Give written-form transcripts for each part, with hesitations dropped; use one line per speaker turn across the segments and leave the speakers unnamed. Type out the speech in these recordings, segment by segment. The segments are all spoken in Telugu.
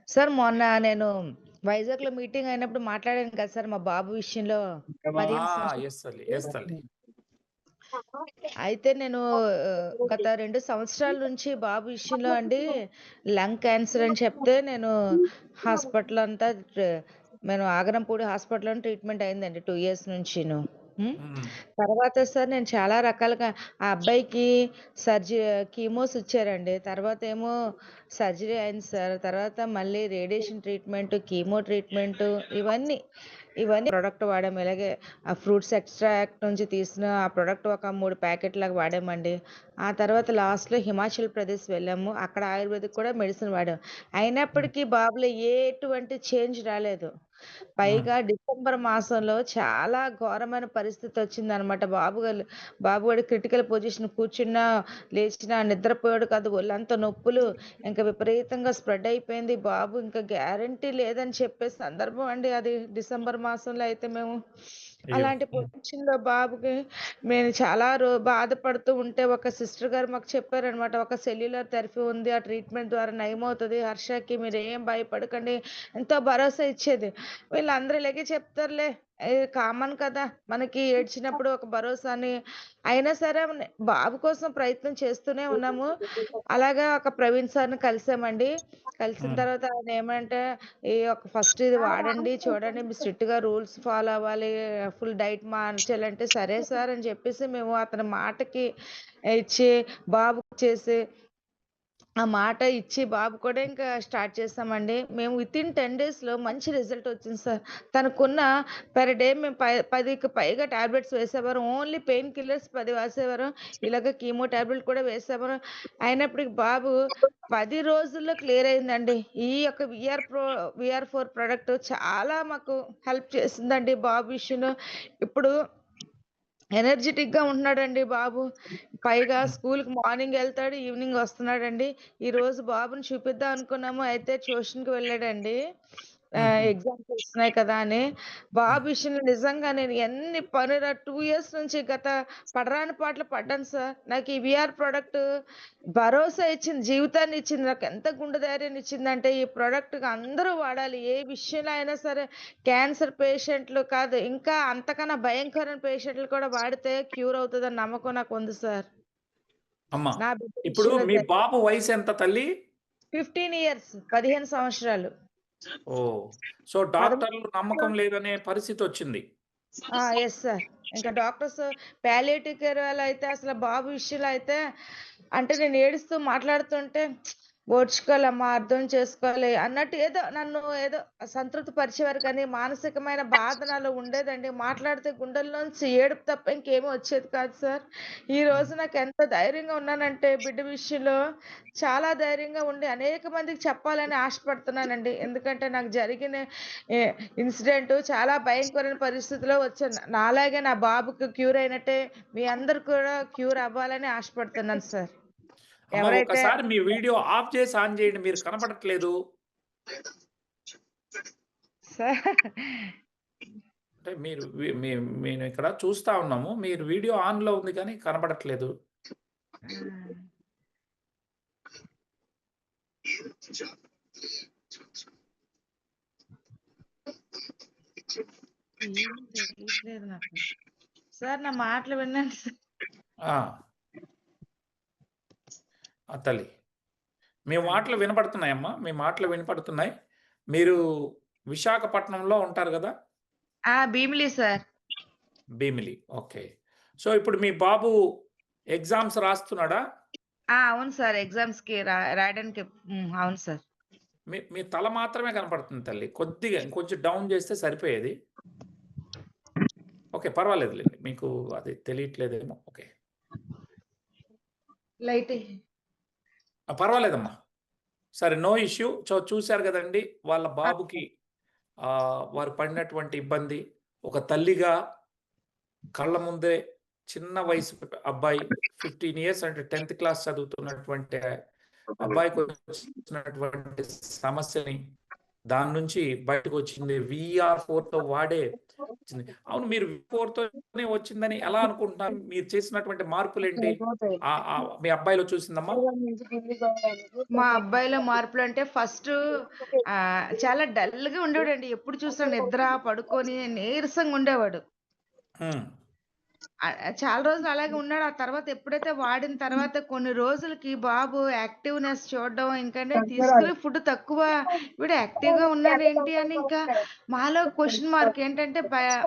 సార్ మొన్న నేను వైజాగ్‌లో మీటింగ్ అయినప్పుడు మాట్లాడాను కదా సార్! మా బాబు విషయంలో 15
యెస్ తల్లి. యెస్ తల్లి.
అయితే నేను గత 2 సంవత్సరాల నుంచి బాబు విషయంలో అండి లంగ్ క్యాన్సర్ అని చెప్తే నేను హాస్పిటల్ అంతా నేను ఆగరంపూడి హాస్పిటల్‌లోనే ట్రీట్మెంట్ అయిందండి 2 ఇయర్స్ నుంచిను. హ్మ్.
హ్మ్.
తర్వాత సార్ నేను చాలా రకాలుగా ఆ అబ్బాయికి సర్జీ కీమోస్ ఇచ్చారండి. తర్వాతేమో సర్జరీ అయింది సార్. తర్వాత మళ్ళీ రేడియేషన్ ట్రీట్మెంట్, కీమో ట్రీట్మెంట్ ఇవన్నీ ప్రొడక్ట్ వాడాము. ఇలాగే ఆ ఫ్రూట్స్ ఎక్స్ట్రాక్ట్ నుంచి తీసిన ఆ ప్రొడక్ట్ ఒక 3 ప్యాకెట్‌లాగా వాడామండి. ఆ తర్వాత లాస్ట్‌లో హిమాచల్ ప్రదేశ్ వెళ్ళాము. అక్కడ ఆయుర్వేదిక్ కూడా మెడిసిన్ వాడాం.
హ్మ్.
అయినప్పటికీ బాబులో ఎటువంటి చేంజ్ రాలేదు.
హ్మ్.
పైగా డిసెంబర్ మాసంలో చాలా ఘోరమైన పరిస్థితొచ్చిందనమాట. బాబు గాడు క్రిటికల్ పొజిషన్ కూర్చున్నా, లేచినా నిద్రపోయాడు కాదు. ఒళ్ళంతా నొప్పులు. ఇంక విపరీతంగా స్ప్రెడ్ అయిపోయింది. బాబు ఇంక గ్యారంటీ లేదని చెప్పే సందర్భం అండి అది. డిసెంబర్ మాసంలో అయితే మేము.
అయ్యో!
అలాంటి
హ్మ్.
పొజిషన్‌లో బాబుకి మేము చాలా బాధపడుతూ ఉంటే ఒక సిస్టర్ గారు మాకు చెప్పారనమాట. ఒక సెల్యులార్ థెరపీ ఉంది. ఆ ట్రీట్మెంట్ ద్వారా నయమవుతది. హర్షకి మీరేం భయపడకండి. ఎంతో భరోసా ఇచ్చేది. వీళ్ళందరూ ఇలాగే చెప్తారులే. కామన్ కదా! మనకి ఏడ్చినప్పుడు ఒక భరోసా అని. అయినా సరే బాబు కోసం ప్రయత్నం చేస్తూనే ఉన్నాము. అలాగా ఒక ప్రవీణ్ సార్‌ని కలిసామండి. కలిసిన
హ్మ్.
తర్వాత ఆయనేమంటే, ఫస్ట్ ఇది వాడండి, చూడండి మీరు స్ట్రిక్ట్‌గా రూల్స్ ఫాలో అవ్వాలి. ఫుల్ డైట్ మార్చాలంటే, సరే సార్ అని చెప్పేసి మేము అతని మాటకి ఇచ్చి, బాబుకి చేసి ఆ మాట ఇచ్చి బాబు కూడా ఇంకా స్టార్ట్ చేసామండి. మేము వితిన్ 10 డేస్‌లో మంచి రిజల్ట్ వచ్చింది సార్. తనకున్న పర్ డే మేము 10కి పైగా టాబ్లెట్స్ వేసేవారం. ఓన్లీ పెయిన్ కిల్లర్స్ 10 వేసేవారం. ఇలాగ కీమో టాబ్లెట్ కూడా వేసేవారం. అయినప్పటికి బాబు 10 రోజుల్లో క్లియర్ అయిందండి. ఈ యొక్క వీఆర్ 4 ప్రొడక్ట్ చాలా మాకు హెల్ప్ చేసిందండి బాబు విషయంలో. ఇప్పుడు ఎనర్జిటిక్‌గా ఉంటున్నాడండి బాబు. పైగా
హ్మ్.
స్కూలుకి మార్నింగ్ ఎళ్తాడు, ఈవినింగ్ వస్తున్నాడండి. ఈరోజు బాబుని చూపిద్దాం అనుకున్నాము. అయితే ట్యూషన్‌కి వెళ్ళాడండి.
హుహు.
ఎగ్జామ్స్ వస్తున్నాయి కదా అని.
హ్మ్.
బాబు విషయంలో నిజంగా నేను ఎన్ని పనులు 2 ఇయర్స్ నుంచి పడరాని పాట్లు పడ్డాను సార్. నాకు ఈ వీఆర్ ప్రొడక్ట్ భరోసా ఇచ్చింది, జీవితాన్ని ఇచ్చింది. నాకెంత గుండె ధైర్యాన్ని ఇచ్చిందంటే ఈ ప్రొడక్ట్ అందరూ వాడాలి. ఏ విషయంలో అయినా సరే క్యాన్సర్ పేషెంట్‌లు కాదు, ఇంకా అంతకన్నా భయంకరమైన పేషెంట్‌లు కూడా వాడితే క్యూర్ అవుతదని నమ్మకం నాకుంది సార్.
అమ్మ.
నా బిడ్డ
ఇప్పుడు
విషయంలో
మీ బాబు వయసెంత తల్లి?
15 ఇయర్స్, 15 సంవత్సరాలు.
ఓహ్! సో,
13
డాక్టర్లు నమ్మకం లేదనే పరిస్థితొచ్చింది.
Yes sir. ఇంకా డాక్టర్స్ పాలియేటివ్ కేర్ వాళ్ళైతే అసలు బాబు విషయంలో అయితే అంటే నేను ఏడుస్తూ మాట్లాడుతుంటే ఓర్చుకోవాలమ్మా, అర్థం చేసుకోవాలి అన్నట్టు నన్ను సంతృప్తి పరిచేవారు కానీ మానసికమైన బాధ నాలో ఉండేదండి. మాట్లాడితే గుండెల్లోంచి ఏడుపు తప్ప ఇంకేమీ వచ్చేది కాదు సార్.
హ్మ్.
ఈరోజు నాకెంత ధైర్యంగా ఉన్నానంటే బిడ్డ విషయంలో చాలా ధైర్యంగా ఉండి అనేక మందికి చెప్పాలని ఆశపడుతున్నానండి. ఎందుకంటే నాకు జరిగిన ఎ ఇన్సిడెంట్ చాలా భయంకరమైన పరిస్థితిలో వచ్చాను. నాలాగే నా బాబుకి క్యూర్ అయినట్టే మీ అందరూ కూడా క్యూర్ అవ్వాలని ఆశపడుతున్నాను సార్.
అమ్మ
ఎవరైతే
ఒక్కసారి మీ వీడియో ఆఫ్ చేసి ఆన్ చేయండి. మీరు కనపడట్లేదు.
సార్
అంటే మీరు మేము ఇక్కడ చూస్తా ఉన్నాము. మీరు వీడియో ఆన్‌లో ఉంది కానీ కనపడట్లేదు.
ఏం తెలియట్లేదు నాకు. సార్ నా మాటలు వినండి సార్.
ఆ! తల్లి. మీ మాటలు వినపడుతున్నాయమ్మా. మీ మాటలు వినపడుతున్నాయి. మీరు విశాఖపట్నంలో ఉంటారు గదా!
Bheemili sir.
Bheemili. Okay. So, ఇప్పుడు మీ బాబు ఎగ్జామ్స్ రాస్తున్నాడా?
అవును సార్. ఎగ్జామ్స్‌కి రాయడానికి అవును సార్.
మీ మీ తల మాత్రమే కనపడుతుంది తల్లి. కొద్దిగా ఇంకొంచెం డౌన్ చేస్తే సరిపోయేది. ఓకే. పర్వాలేదులెండి. మీకు అది తెలియట్లేదేమో. ఓకే.
లైట్
పర్వాలేదమ్మా. సరే. No issue. చూసారు గదండీ! వాళ్ళ బాబుకి వారు పడినటువంటి ఇబ్బంది. ఒక తల్లిగా కళ్ళ ముందే చిన్న వయసు అబ్బాయి 15 ఇయర్స్ అంటే 10థ్ క్లాస్ చదువుతున్నటువంటి అబ్బాయికొచ్చినటువంటి సమస్యని దాని నుంచి బయటకొచ్చింది. వీఆర్4తో వాడే వచ్చింది. అవును, మీరు 4తోనే వచ్చిందని ఎలా అనుకుంటున్నారు? మీరు చేసినటువంటి మార్పులేంటి? మీ అబ్బాయిలో చూసిందమ్మా?
మా అబ్బాయిలో మార్పులంటే ఫస్టు చాలా డల్‌గా ఉండేవాడండి. ఎప్పుడు చూసినా నిద్ర, పడుకొని నీరసంగా ఉండేవాడు.
హ్మ్.
చాలా రోజులు అలాగే ఉన్నాడు. ఆ తర్వాత ఎప్పుడైతే వాడిన తర్వాత కొన్ని రోజులకి బాబు యాక్టివ్‌నెస్ చూడడం ఇంకంటే తీసుకునే ఫుడ్ తక్కువ. వీడు యాక్టివ్‌గా ఉన్నాడేంటి అని ఇంకా మాలో క్వెషన్ మార్క్ ఏంటంటే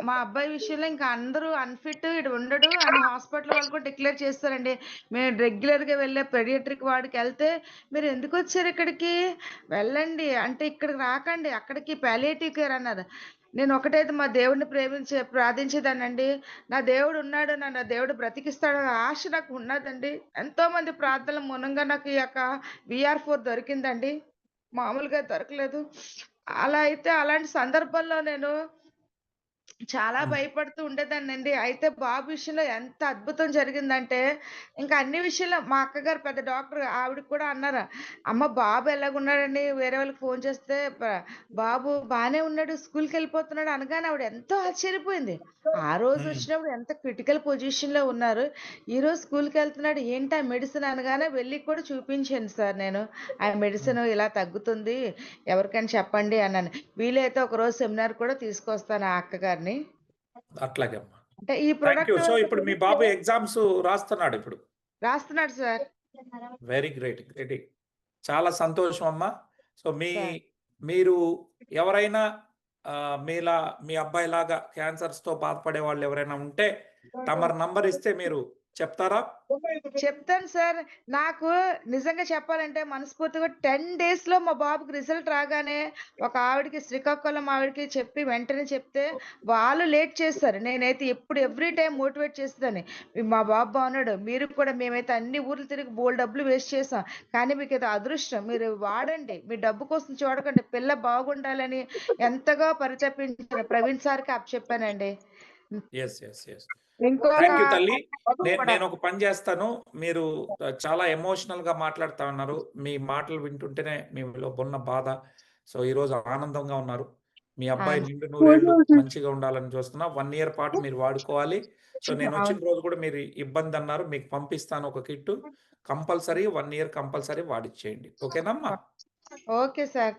మా అబ్బాయి విషయంలో ఇంకా అందరూ అన్‌ఫిట్ ఈడు ఉండడు అని హాస్పిటల్ వాళ్ళు కూడా డిక్లేర్ చేస్తారండి. మేము రెగ్యులర్‌గా వెళ్ళే పెడియాట్రిక్ వార్డ్‌కెళ్తే "మీరెందుకొచ్చారు ఇక్కడికి? వెళ్ళండి. అంటే ఇక్కడికి రాకండి. అక్కడికి పాలియేటివ్ కేర్" అన్నారు. నేను ఒకటైతే మా దేవుడిని ప్రార్థించేదాన్నండి. నా దేవుడున్నాడు. నన్ను ఆ దేవుడు బ్రతికిస్తాడన్న ఆశ నాకు ఉన్నదండి. ఎంతోమంది ప్రార్థనల మూలంగా నాకు ఈ యొక్క VR4 దొరికిందండి. మామూలుగా దొరకలేదు. అలా అయితే అలాంటి సందర్భంలో నేను చాలా
హ్మ్.
భయపడుతూ ఉండేదాన్నండి. అయితే బాబు విషయంలో ఎంత అద్భుతం జరిగిందంటే, ఇంకా అన్ని విషయాల్లో మా అక్కగారు పెద్ద డాక్టర్ ఆవిడకి కూడా అన్నారు. "అమ్మ బాబు ఎలాగున్నాడండి?" వేరే వాళ్ళకి ఫోను చేస్తే "బాబు బానే ఉన్నాడు. స్కూలుకెళ్ళిపోతున్నాడు" అనగానే ఆవిడ ఎంతో ఆశ్చర్యపోయింది. ఆ రోజు
హ్మ్.
వచ్చినప్పుడు ఎంత క్రిటికల్ పొజిషన్‌లో ఉన్నారు. ఈరోజు స్కూలుకెళ్తున్నాడు. ఏంటి ఆ మెడిసిన్ అనగానే వెళ్లి కూడా చూపించాను సార్ నేను. ఆ
హ్మ్.
మెడిసిన్ ఇలా తగ్గుతుంది. ఎవరికైనా చెప్పండి అన్నాను. వీలైతే ఒకరోజు సెమినార్ కూడా తీసుకొస్తాను ఆ అక్కగారిని.
అట్లాగే అమ్మా.
అంటే ఈ
థాంక్ యూ.
ప్రొడక్ట్
సో,
వల్ల
ఇప్పుడు మీ
తెలిస్తే
బాబు ఎగ్జామ్స్ రాస్తున్నాడిప్పుడు.
రాస్తున్నాడు సార్.
Very great. గ్రేట్. చాలా సంతోషం అమ్మా. So,
sir.
మీరు ఎవరైనా మీలా మీ అబ్బాయిలాగా క్యాన్సర్స్‌తో బాధపడే వాళ్ళెవరైనా ఉంటే తమరి నంబర్ ఇస్తే మీరు చెప్తారా?
చెప్తాను సార్. నాకు నిజంగా చెప్పాలంటే మనస్ఫూర్తిగా 10 డేస్‌లో మా బాబుకి రిజల్ట్ రాగానే ఒక ఆవిడకి శ్రీకాకుళం ఆవిడకి చెప్పి వెంటనే చెప్తే వాళ్ళు లేట్ చేస్తారు. నేనైతే ఎప్పుడు ఎవ్రీ టైమ్ మోటివేట్ చేసేదాన్ని. మా బాబు బాగున్నాడు. మీరు కూడా మేమైతే అన్ని ఊర్లు తిరిగి బోలెడు డబ్బులు వేస్ట్ చేసాం. కానీ మీకిది అదృష్టం. మీరు వాడండి. మీ డబ్బు కోసం చూడకండి. పిల్ల బాగుండాలని ఎంతగా పరితపించాను. ప్రవీణ్ సార్‌కి అప్పచెప్పానండి.
యెస్. యెస్. యెస్.
ఇంకొక
థాంక్ యూ తల్లి.
బాబు కూడా.
నేనొక పని జేస్తాను. మీరు చాలా ఎమోషనల్‌గా మాట్లాడుతా ఉన్నారు. మీ మాటలు వింటుంటేనే మీలో ఉన్న బాధ. సో, ఈరోజు ఆనందంగా ఉన్నారు. మీ అబ్బాయి
అవును.
నిండు నూరేళ్లు మంచిగా ఉండాలని చూస్తున్నా. 1 ఇయర్ పాటు మీరు వాడుకోవాలి. సో, నేనొచ్చిన
అవును.
రోజు కూడా మీరు ఇబ్బందన్నారు. మీకు పంపిస్తాను ఒక కిట్టు. కంపల్సరీ 1 ఇయర్ కంపల్సరీ వాడిచ్చేయండి. ఓకేనమ్మా?
Okay sir.